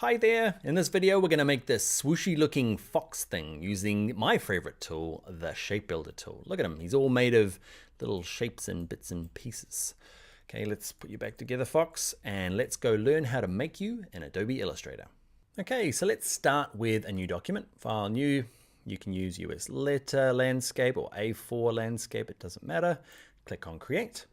Hi there! In this video we're going to make this swooshy looking fox thing using my favorite tool, the Shape Builder tool. Look at him, he's all made of little shapes and bits and pieces. Okay, let's put you back together, Fox, and let's go learn how to make you in Adobe Illustrator. Okay, so let's start with a new document, file new. You can use US letter landscape or A4 landscape, it doesn't matter. Click on create,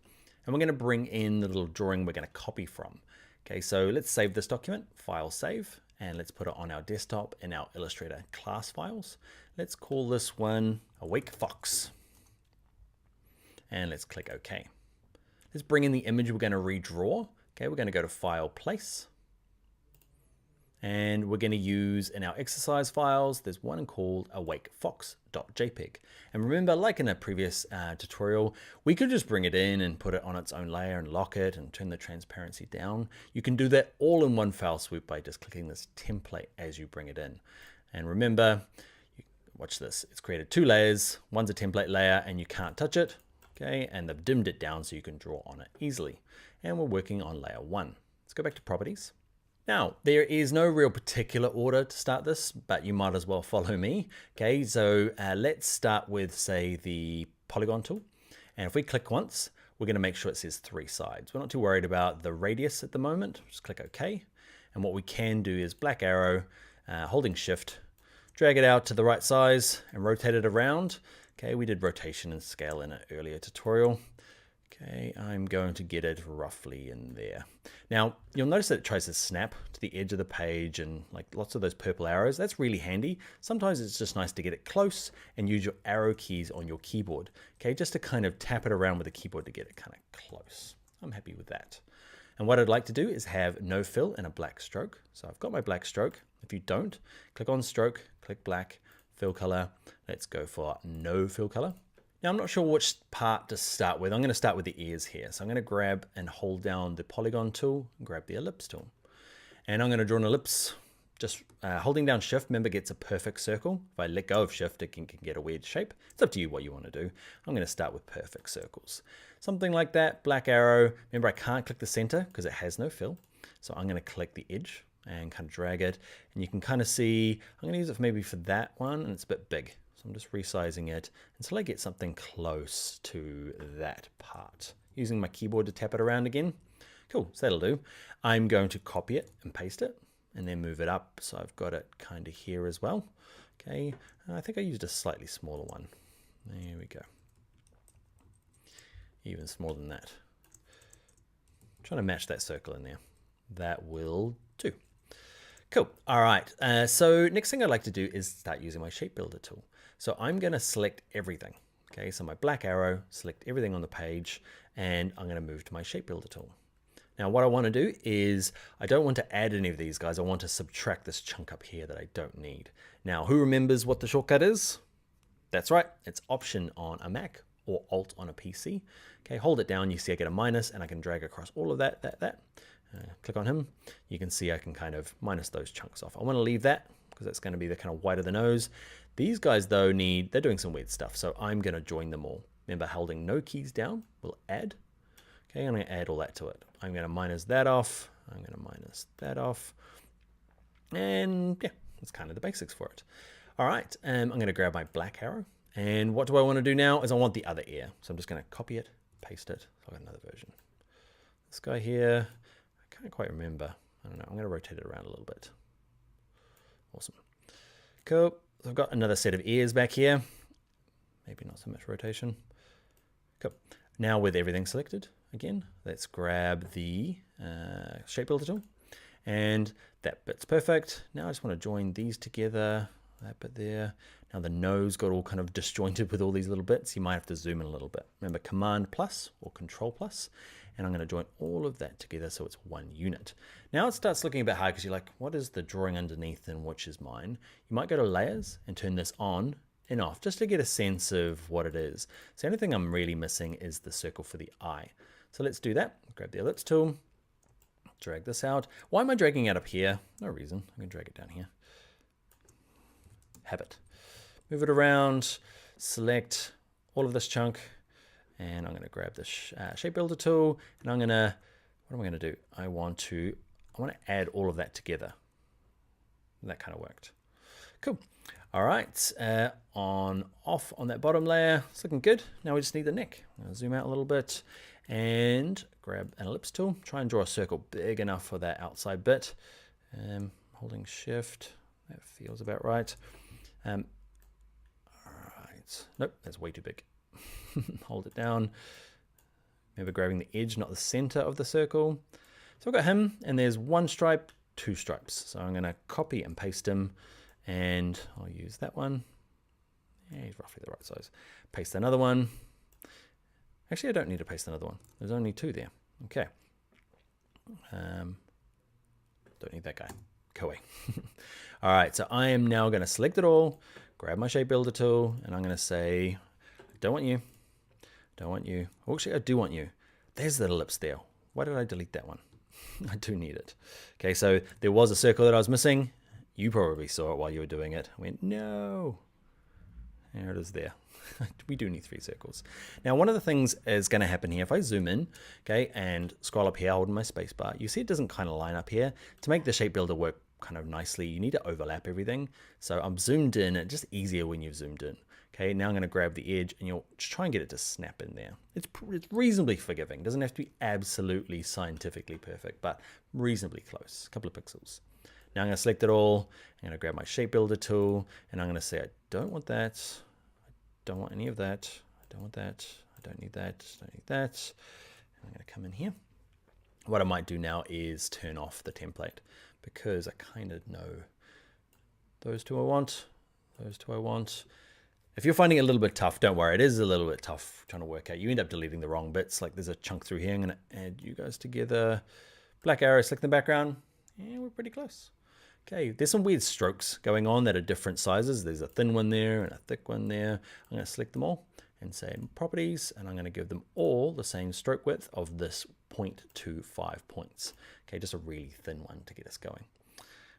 and we're going to bring in the little drawing we're going to copy from. Okay, so let's save this document, file save, and let's put it on our desktop in our Illustrator class files. Let's call this one Awake Fox. And let's click OK. Let's bring in the image we're going to redraw. Okay, we're going to go to File, Place. And we're going to use in our exercise files, there's one called awakefox.jpg. And remember, like in a previous tutorial, we could just bring it in and put it on its own layer and lock it and turn the transparency down. You can do that all in one fell swoop by just clicking this template as you bring it in. And remember, watch this, it's created two layers. One's a template layer and you can't touch it. Okay, and they've dimmed it down so you can draw on it easily. And we're working on layer one. Let's go back to properties. Now, there is no real particular order to start this, but you might as well follow me. Okay, so let's start with, say, the polygon tool. And if we click once, we're going to make sure it says 3 sides. We're not too worried about the radius at the moment. Just click OK. And what we can do is black arrow, holding shift, drag it out to the right size and rotate it around. Okay, we did rotation and scale in an earlier tutorial. Okay, I'm going to get it roughly in there. Now, you'll notice that it tries to snap to the edge of the page and like lots of those purple arrows. That's really handy. Sometimes it's just nice to get it close and use your arrow keys on your keyboard. Okay, just to kind of tap it around with the keyboard to get it kind of close. I'm happy with that. And what I'd like to do is have no fill and a black stroke. So I've got my black stroke. If you don't, click on stroke, click black, fill color. Let's go for no fill color. Now, I'm not sure which part to start with. I'm going to start with the ears here. So I'm going to grab and hold down the polygon tool and grab the ellipse tool. And I'm going to draw an ellipse. Just holding down shift, remember, gets a perfect circle. If I let go of shift, it can get a weird shape. It's up to you what you want to do. I'm going to start with perfect circles. Something like that, black arrow. Remember, I can't click the center because it has no fill. So I'm going to click the edge and kind of drag it. And you can kind of see, I'm going to use it maybe for that one, and it's a bit big. So I'm just resizing it until I get something close to that part. Using my keyboard to tap it around again. Cool, so that'll do. I'm going to copy it and paste it and then move it up. So I've got it kind of here as well. Okay, I think I used a slightly smaller one. There we go. Even smaller than that. I'm trying to match that circle in there. That will do. Cool. All right. So next thing I'd like to do is start using my Shape Builder tool. So I'm going to select everything. Okay. So my black arrow, select everything on the page, and I'm going to move to my Shape Builder tool. Now what I want to do is I don't want to add any of these guys. I want to subtract this chunk up here that I don't need. Now, who remembers what the shortcut is? That's right. It's Option on a Mac or Alt on a PC. Okay. Hold it down. You see I get a minus and I can drag across all of that. Click on him. You can see I can kind of minus those chunks off. I want to leave that because that's going to be the kind of white of the nose. These guys though they're doing some weird stuff. So I'm going to join them all. Remember, holding no keys down will add. Okay, I'm going to add all that to it. I'm going to minus that off. I'm going to minus that off. And yeah, that's kind of the basics for it. All right, I'm going to grab my black arrow. And what do I want to do now is I want the other ear. So I'm just going to copy it, paste it. So I've got another version. This guy here. Can't quite remember. I don't know. I'm going to rotate it around a little bit. Awesome. Cool. So I've got another set of ears back here. Maybe not so much rotation. Cool. Now with everything selected, again, let's grab the Shape Builder tool. And that bit's perfect. Now I just want to join these together. That bit there. Now the nose got all kind of disjointed with all these little bits. You might have to zoom in a little bit. Remember, Command plus or Control plus. And I'm going to join all of that together so it's one unit. Now it starts looking a bit hard because you're like, what is the drawing underneath and which is mine? You might go to layers and turn this on and off just to get a sense of what it is. So the only thing I'm really missing is the circle for the eye. So let's do that. Grab the ellipse tool, drag this out. Why am I dragging it up here? No reason. I'm going to drag it down here. Habit. Move it around, select all of this chunk. And I'm going to grab this Shape Builder tool, and I'm going to, what am I going to do? I want to add all of that together. That kind of worked. Cool. All right, off on that bottom layer. It's looking good. Now we just need the neck. I'll zoom out a little bit and grab an ellipse tool. Try and draw a circle big enough for that outside bit. Holding shift, that feels about right. All right, nope, that's way too big. Hold it down. Remember grabbing the edge, not the center of the circle. So I've got him, and there's one stripe, two stripes. So I'm gonna copy and paste him, and I'll use that one. Yeah, he's roughly the right size. Paste another one. Actually, I don't need to paste another one. There's only two there. Okay. Don't need that guy. Go away. All right, so I am now gonna select it all, grab my shape builder tool, and I'm gonna say, don't want you, don't want you. Oh, actually, I do want you. There's the ellipse there. Why did I delete that one? I do need it. Okay, so there was a circle that I was missing. You probably saw it while you were doing it. I went, no. There it is there. We do need 3 circles. Now, one of the things is going to happen here, if I zoom in, okay, and scroll up here, holding my space bar, you see it doesn't kind of line up here. To make the shape builder work kind of nicely, you need to overlap everything. So I'm zoomed in, it's just easier when you've zoomed in. Okay, now I'm going to grab the edge and you'll just try and get it to snap in there. It's reasonably forgiving. It doesn't have to be absolutely scientifically perfect, but reasonably close, a couple of pixels. Now I'm going to select it all. I'm going to grab my shape builder tool and I'm going to say, I don't want that. I don't want any of that. I don't want that. I don't need that. Don't need that. And I'm going to come in here. What I might do now is turn off the template because I kind of know those two I want. Those two I want. If you're finding it a little bit tough, don't worry. It is a little bit tough trying to work out. You end up deleting the wrong bits. Like there's a chunk through here. I'm going to add you guys together. Black arrow, select the background. Yeah, we're pretty close. Okay, there's some weird strokes going on that are different sizes. There's a thin one there and a thick one there. I'm going to select them all and say properties, and I'm going to give them all the same stroke width of this 0.25 points. Okay, just a really thin one to get us going.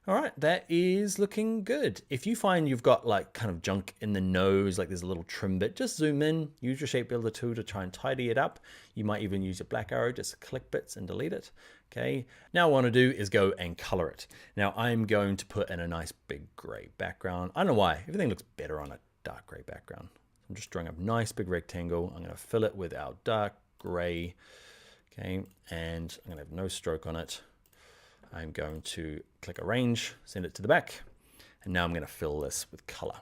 All right, that is looking good. If you find you've got like kind of junk in the nose, like there's a little trim bit, just zoom in, use your shape builder tool to try and tidy it up. You might even use your black arrow, just click bits and delete it. Okay, now what I want to do is go and color it. Now I'm going to put in a nice big gray background. I don't know why, everything looks better on a dark gray background. I'm just drawing a nice big rectangle. I'm going to fill it with our dark gray. Okay, and I'm going to have no stroke on it. I'm going to click arrange, send it to the back, and now I'm going to fill this with color.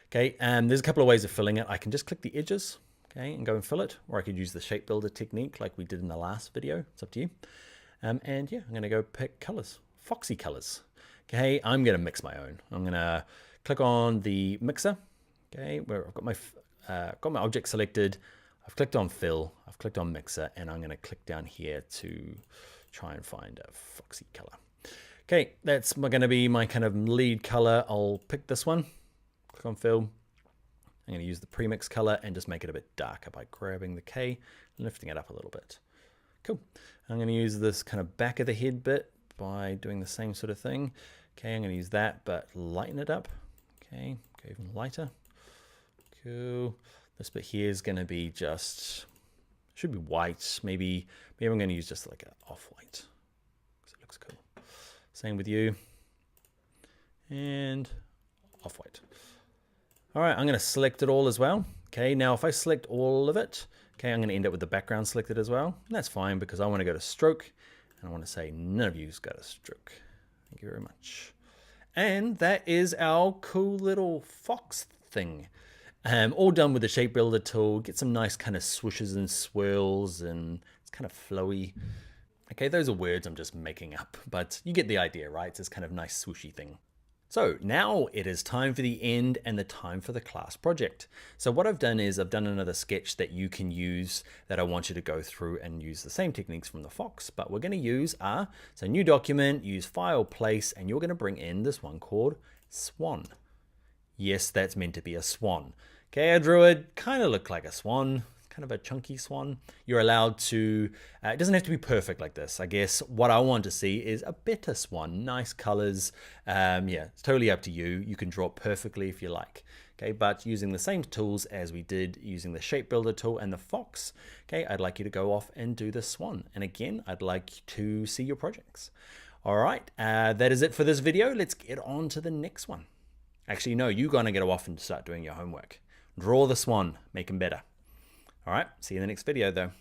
Okay, and there's a couple of ways of filling it. I can just click the edges, okay, and go and fill it, or I could use the shape builder technique like we did in the last video. It's up to you. And yeah, I'm going to go pick colors, foxy colors. Okay, I'm going to mix my own. I'm going to click on the mixer, okay, where I've got my object selected. I've clicked on fill, I've clicked on mixer, and I'm going to click down here to try and find a foxy color. Okay, that's going to be my kind of lead color. I'll pick this one, click on fill. I'm going to use the premix color and just make it a bit darker by grabbing the K and lifting it up a little bit. Cool. I'm going to use this kind of back of the head bit by doing the same sort of thing. Okay, I'm going to use that, but lighten it up. Okay, go even lighter. Cool. This bit here is going to be just, should be white. Maybe I'm going to use just like an off-white because it looks cool. Same with you. And off-white. All right, I'm going to select it all as well. Okay, now if I select all of it, okay, I'm going to end up with the background selected as well. And that's fine because I want to go to stroke and I want to say none of you's got a stroke. Thank you very much. And that is our cool little fox thing. All done with the shape builder tool. Get some nice kind of swooshes and swirls, and it's kind of flowy. Okay, those are words I'm just making up, but you get the idea, right? It's this kind of nice swooshy thing. So now it is time for the end and the time for the class project. So what I've done is I've done another sketch that you can use that I want you to go through and use the same techniques from the fox, but we're going to use so new document, use file, place, and you're going to bring in this one called swan. Yes, that's meant to be a swan. Okay, I drew it, kind of looked like a swan, kind of a chunky swan. You're allowed to, it doesn't have to be perfect like this. I guess what I want to see is a better swan, nice colors. Yeah, it's totally up to you. You can draw it perfectly if you like. Okay, but using the same tools as we did using the shape builder tool and the fox, okay, I'd like you to go off and do the swan. And again, I'd like to see your projects. All right, that is it for this video. Let's get on to the next one. Actually, no, you're gonna get off and start doing your homework. Draw the swan, make him better. All right, see you in the next video though.